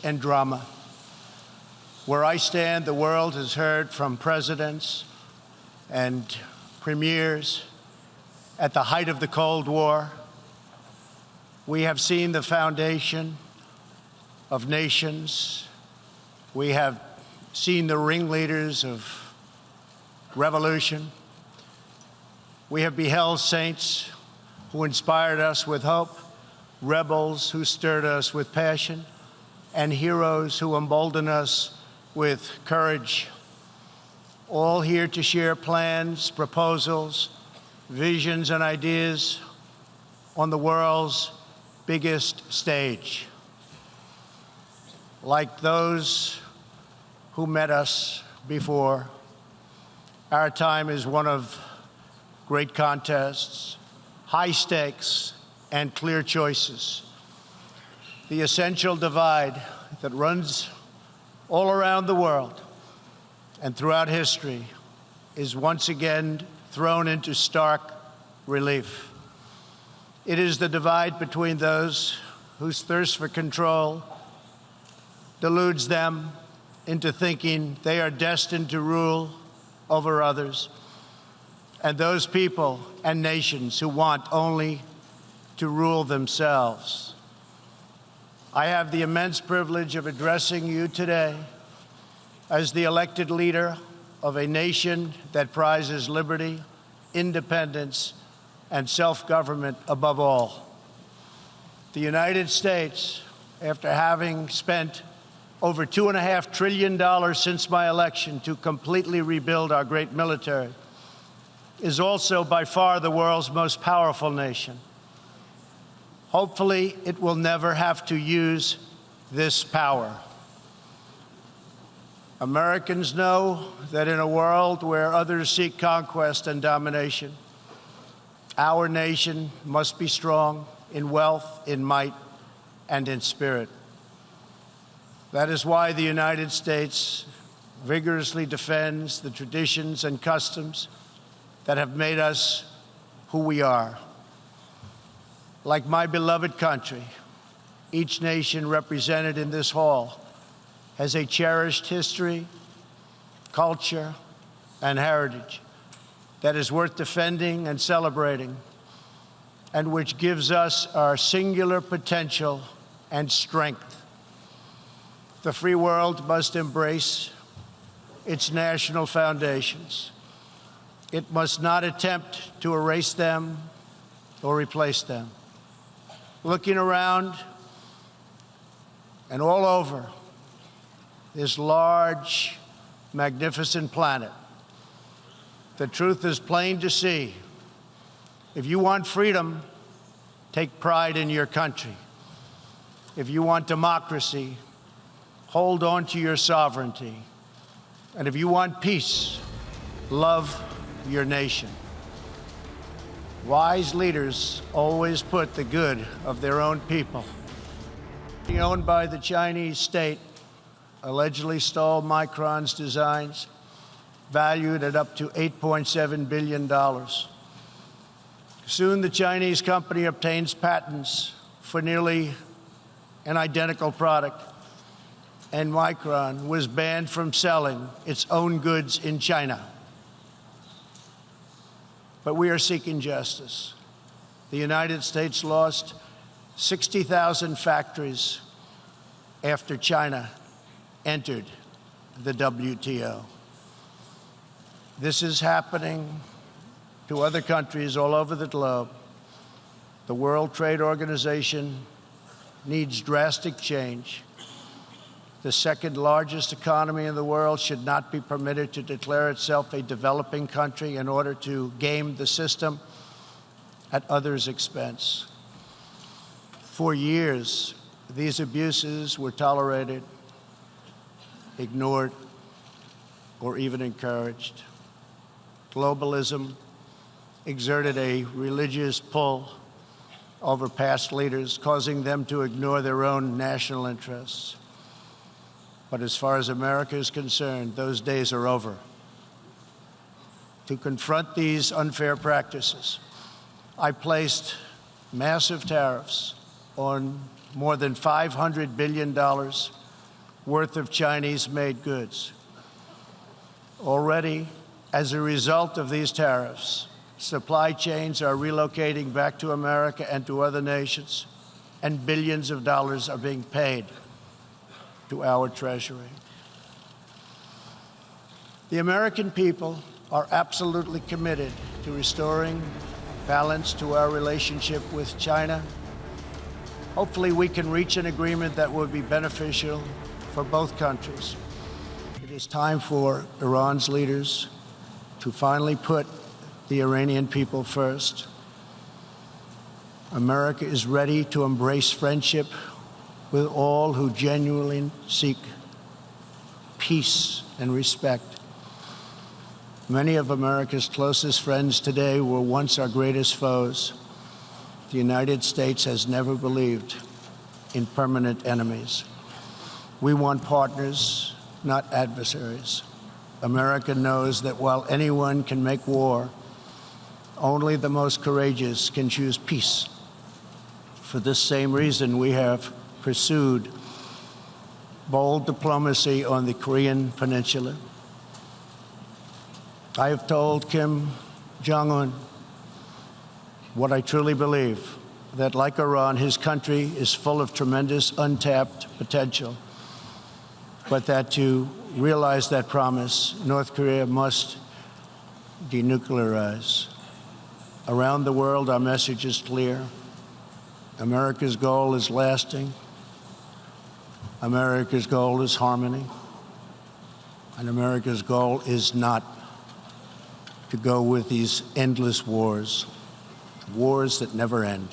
and drama. Where I stand, the world has heard from presidents and premiers at the height of the Cold War. We have seen the foundation of nations. We have seen the ringleaders of revolution. We have beheld saints who inspired us with hope, rebels who stirred us with passion, and heroes who emboldened us with courage, all here to share plans, proposals, visions, and ideas on the world's biggest stage. Like those who met us before, our time is one of great contests, high stakes, and clear choices. The essential divide that runs all around the world and throughout history is once again thrown into stark relief. It is the divide between those whose thirst for control deludes them into thinking they are destined to rule over others, and those people and nations who want only to rule themselves. I have the immense privilege of addressing you today as the elected leader of a nation that prizes liberty, independence, and self-government above all. The United States, after having spent over $2.5 trillion since my election to completely rebuild our great military, is also by far the world's most powerful nation. Hopefully, it will never have to use this power. Americans know that in a world where others seek conquest and domination, our nation must be strong in wealth, in might, and in spirit. That is why the United States vigorously defends the traditions and customs that have made us who we are. Like my beloved country, each nation represented in this hall has a cherished history, culture, and heritage that is worth defending and celebrating, and which gives us our singular potential and strength. The free world must embrace its national foundations. It must not attempt to erase them or replace them. Looking around and all over this large, magnificent planet, the truth is plain to see. If you want freedom, take pride in your country. If you want democracy, hold on to your sovereignty. And if you want peace, love your nation. Wise leaders always put the good of their own people. Owned by the Chinese state, allegedly stole Micron's designs, valued at up to $8.7 billion. Soon the Chinese company obtains patents for nearly an identical product, and Micron was banned from selling its own goods in China. But we are seeking justice. The United States lost 60,000 factories after China entered the WTO. This is happening to other countries all over the globe. The World Trade Organization needs drastic change. The second largest economy in the world should not be permitted to declare itself a developing country in order to game the system at others' expense. For years, these abuses were tolerated, ignored, or even encouraged. Globalism exerted a religious pull over past leaders, causing them to ignore their own national interests. But as far as America is concerned, those days are over. To confront these unfair practices, I placed massive tariffs on more than $500 billion worth of Chinese-made goods. Already, as a result of these tariffs, supply chains are relocating back to America and to other nations, and billions of dollars are being paid to our Treasury. The American people are absolutely committed to restoring balance to our relationship with China. Hopefully, we can reach an agreement that will be beneficial for both countries. It is time for Iran's leaders to finally put the Iranian people first. America is ready to embrace friendship with all who genuinely seek peace and respect. Many of America's closest friends today were once our greatest foes. The United States has never believed in permanent enemies. We want partners, not adversaries. America knows that while anyone can make war, only the most courageous can choose peace. For this same reason, we have pursued bold diplomacy on the Korean Peninsula. I have told Kim Jong-un what I truly believe, that like Iran, his country is full of tremendous untapped potential, but that to realize that promise, North Korea must denuclearize. Around the world, our message is clear. America's goal is lasting. America's goal is harmony. And America's goal is not to go with these endless wars that never end.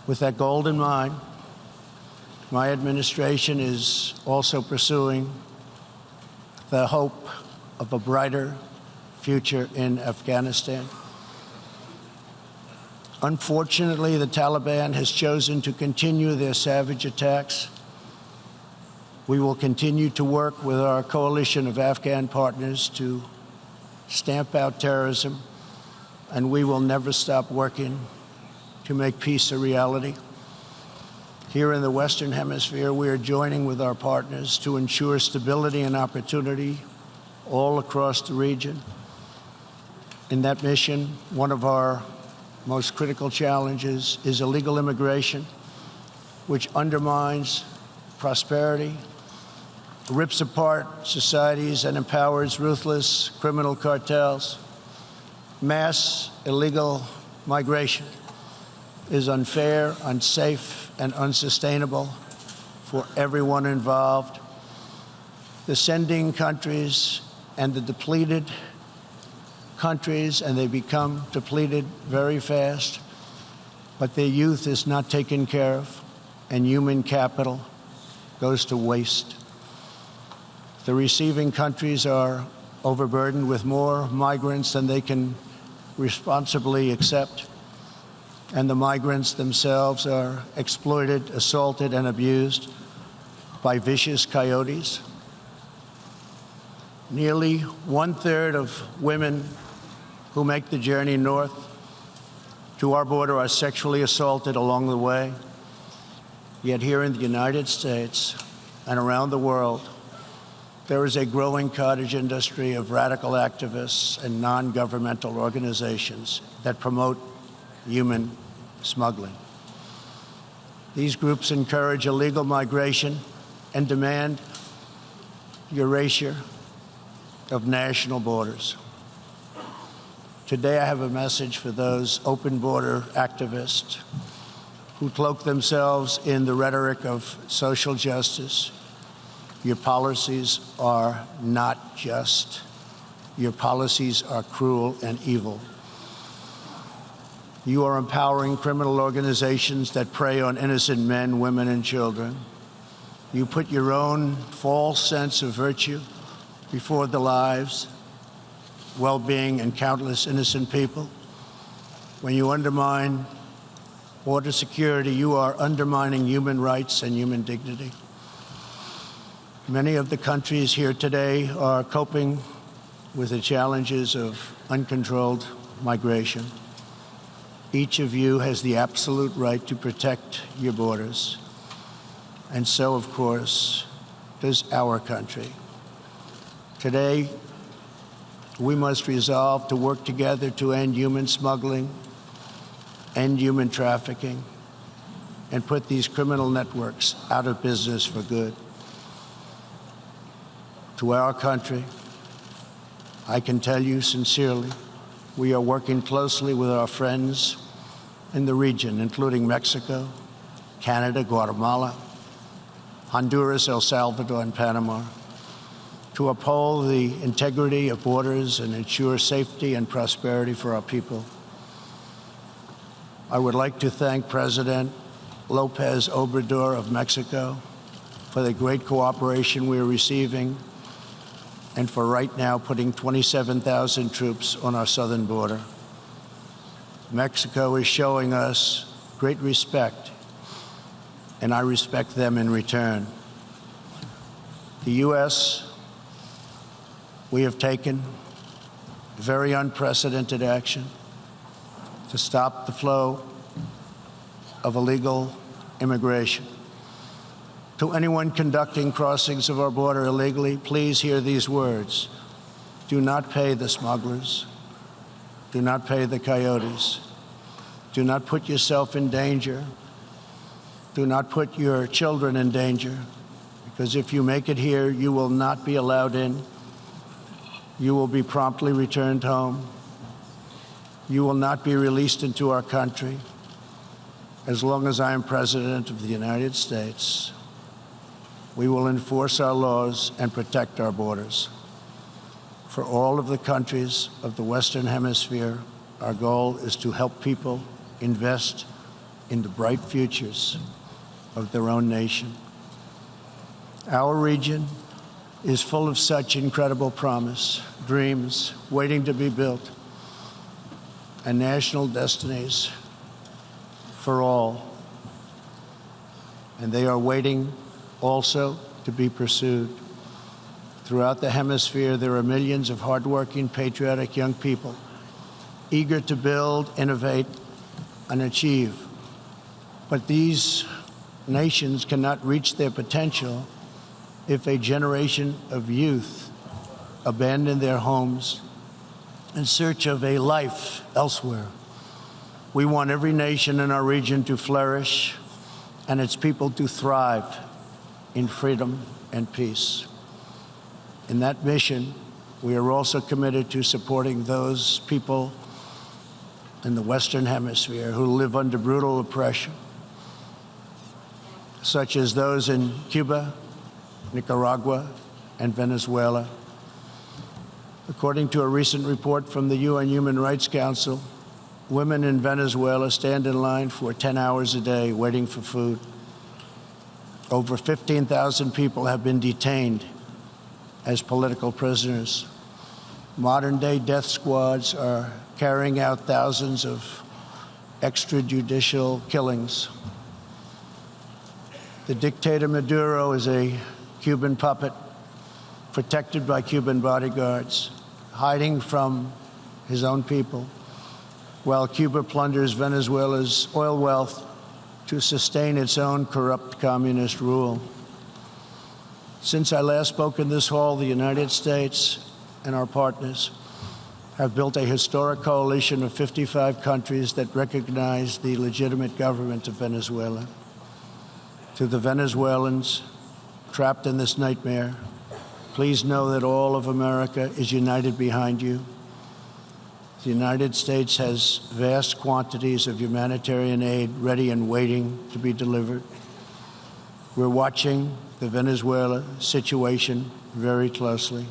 With that goal in mind, my administration is also pursuing the hope of a brighter future in Afghanistan. Unfortunately, the Taliban has chosen to continue their savage attacks. We will continue to work with our coalition of Afghan partners to stamp out terrorism, and we will never stop working to make peace a reality. Here in the Western Hemisphere, we are joining with our partners to ensure stability and opportunity all across the region. In that mission, one of our most critical challenges is illegal immigration, which undermines prosperity, rips apart societies, and empowers ruthless criminal cartels. Mass illegal migration is unfair, unsafe, and unsustainable for everyone involved. The sending countries and the depleted countries, and they become depleted very fast, but their youth is not taken care of, and human capital goes to waste. The receiving countries are overburdened with more migrants than they can responsibly accept, and the migrants themselves are exploited, assaulted, and abused by vicious coyotes. Nearly 1/3 of women who make the journey north to our border are sexually assaulted along the way. Yet here in the United States and around the world, there is a growing cottage industry of radical activists and non-governmental organizations that promote human smuggling. These groups encourage illegal migration and demand erasure of national borders. Today, I have a message for those open border activists who cloak themselves in the rhetoric of social justice. Your policies are not just. Your policies are cruel and evil. You are empowering criminal organizations that prey on innocent men, women, and children. You put your own false sense of virtue before the lives, well-being, and countless innocent people. When you undermine border security, you are undermining human rights and human dignity. Many of the countries here today are coping with the challenges of uncontrolled migration. Each of you has the absolute right to protect your borders. and so, of course, does our country. Today, we must resolve to work together to end human smuggling, end human trafficking, and put these criminal networks out of business for good. To our country, I can tell you sincerely, we are working closely with our friends in the region, including Mexico, Canada, Guatemala, Honduras, El Salvador, and Panama, to uphold the integrity of borders and ensure safety and prosperity for our people. I would like to thank President Lopez Obrador of Mexico for the great cooperation we are receiving and for right now putting 27,000 troops on our southern border. Mexico is showing us great respect, and I respect them in return. The U.S., we have taken very unprecedented action to stop the flow of illegal immigration. To anyone conducting crossings of our border illegally, please hear these words. Do not pay the smugglers. Do not pay the coyotes. Do not put yourself in danger. Do not put your children in danger, because if you make it here, you will not be allowed in. You will be promptly returned home. You will not be released into our country. As long as I am President of the United States, we will enforce our laws and protect our borders. For all of the countries of the Western Hemisphere, our goal is to help people invest in the bright futures of their own nation. Our region is full of such incredible promise, dreams waiting to be built, and national destinies for all. And they are waiting also to be pursued. Throughout the hemisphere, there are millions of hardworking, patriotic young people eager to build, innovate, and achieve. But these nations cannot reach their potential if a generation of youth abandon their homes in search of a life elsewhere. We want every nation in our region to flourish and its people to thrive in freedom and peace. In that mission, we are also committed to supporting those people in the Western Hemisphere who live under brutal oppression, such as those in Cuba, Nicaragua, and Venezuela. According to a recent report from the UN Human Rights Council, women in Venezuela stand in line for 10 hours a day waiting for food. Over 15,000 people have been detained as political prisoners. Modern-day death squads are carrying out thousands of extrajudicial killings. The dictator Maduro is a Cuban puppet protected by Cuban bodyguards, hiding from his own people, while Cuba plunders Venezuela's oil wealth to sustain its own corrupt communist rule. Since I last spoke in this hall, the United States and our partners have built a historic coalition of 55 countries that recognize the legitimate government of Venezuela. To the Venezuelans trapped in this nightmare, please know that all of America is united behind you. The United States has vast quantities of humanitarian aid ready and waiting to be delivered. We're watching the Venezuela situation very closely.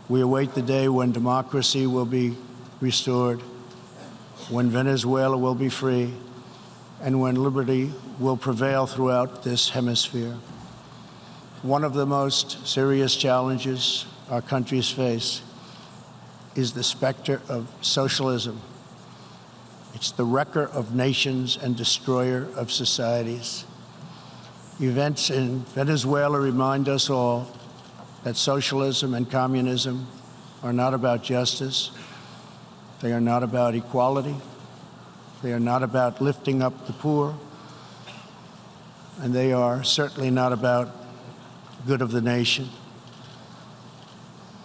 We await the day when democracy will be restored, when Venezuela will be free, and when liberty will prevail throughout this hemisphere. One of the most serious challenges our countries face is the specter of socialism. It's the wrecker of nations and destroyer of societies. Events in Venezuela remind us all that socialism and communism are not about justice. They are not about equality. They are not about lifting up the poor. and they are certainly not about good of the nation.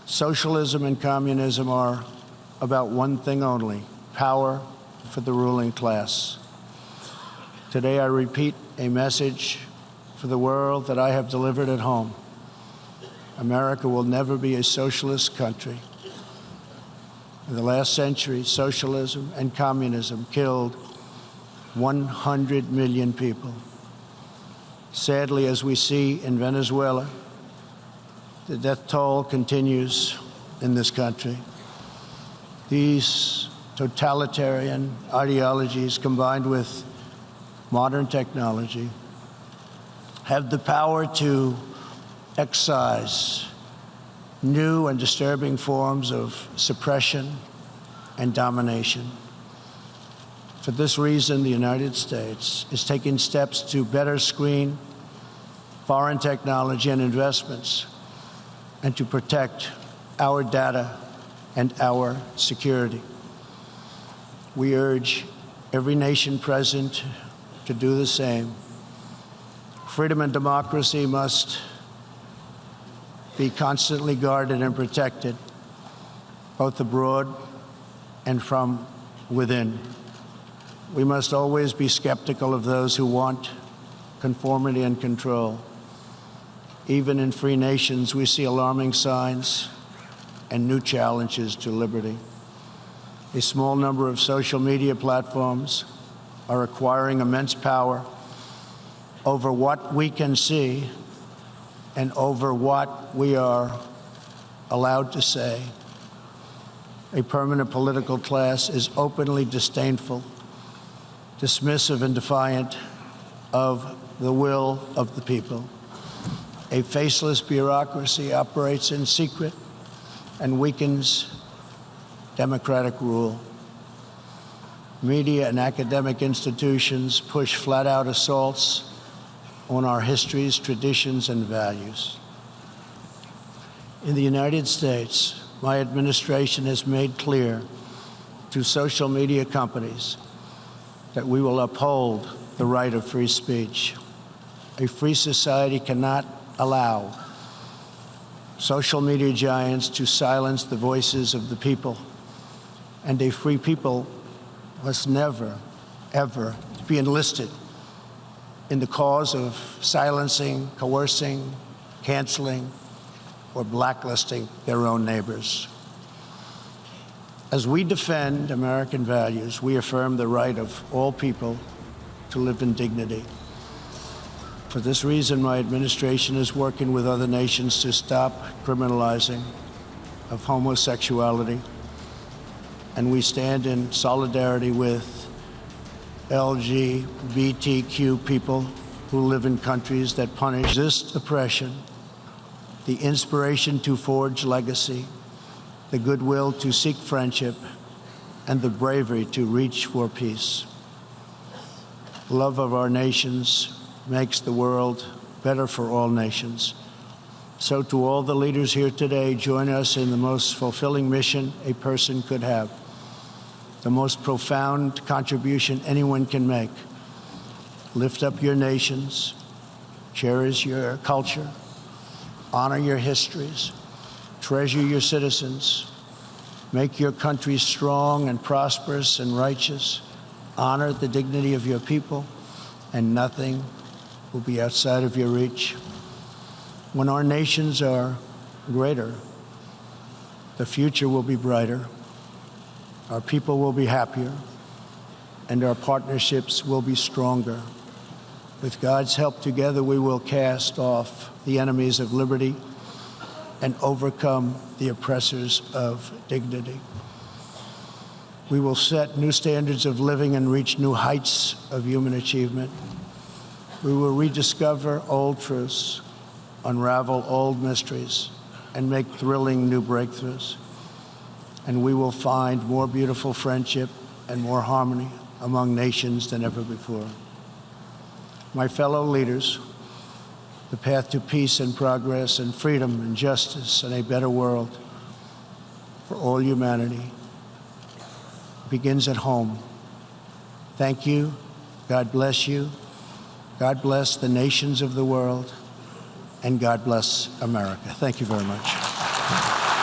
Socialism and communism are about one thing only: power for the ruling class. Today I repeat a message for the world that I have delivered at home. America will never be a socialist country. In the last century, socialism and communism killed 100 million people. Sadly, as we see in Venezuela, the death toll continues in this country. These totalitarian ideologies, combined with modern technology, have the power to excise new and disturbing forms of suppression and domination. For this reason, the United States is taking steps to better screen foreign technology and investments and to protect our data and our security. We urge every nation present to do the same. Freedom and democracy must be constantly guarded and protected, both abroad and from within. We must always be skeptical of those who want conformity and control. Even in free nations, we see alarming signs and new challenges to liberty. A small number of social media platforms are acquiring immense power over what we can see and over what we are allowed to say. A permanent political class is openly disdainful, dismissive, and defiant of the will of the people. A faceless bureaucracy operates in secret and weakens democratic rule. Media and academic institutions push flat-out assaults on our histories, traditions, and values. In the United States, my administration has made clear to social media companies that we will uphold the right of free speech. A free society cannot allow social media giants to silence the voices of the people, and a free people must never, ever be enlisted in the cause of silencing, coercing, canceling, or blacklisting their own neighbors. As we defend American values, we affirm the right of all people to live in dignity. For this reason, my administration is working with other nations to stop criminalizing of homosexuality, and we stand in solidarity with LGBTQ people who live in countries that punish, resist oppression, the inspiration to forge legacy, the goodwill to seek friendship, and the bravery to reach for peace. Love of our nations makes the world better for all nations. So to all the leaders here today, join us in the most fulfilling mission a person could have, the most profound contribution anyone can make. Lift up your nations, cherish your culture, honor your histories, treasure your citizens, make your country strong and prosperous and righteous, honor the dignity of your people, and nothing will be outside of your reach. When our nations are greater, the future will be brighter, our people will be happier, and our partnerships will be stronger. With God's help, together we will cast off the enemies of liberty and overcome the oppressors of dignity. We will set new standards of living and reach new heights of human achievement. We will rediscover old truths, unravel old mysteries, and make thrilling new breakthroughs. And we will find more beautiful friendship and more harmony among nations than ever before. My fellow leaders, the path to peace and progress and freedom and justice and a better world for all humanity begins at home. Thank you. God bless you. God bless the nations of the world, and God bless America. Thank you very much.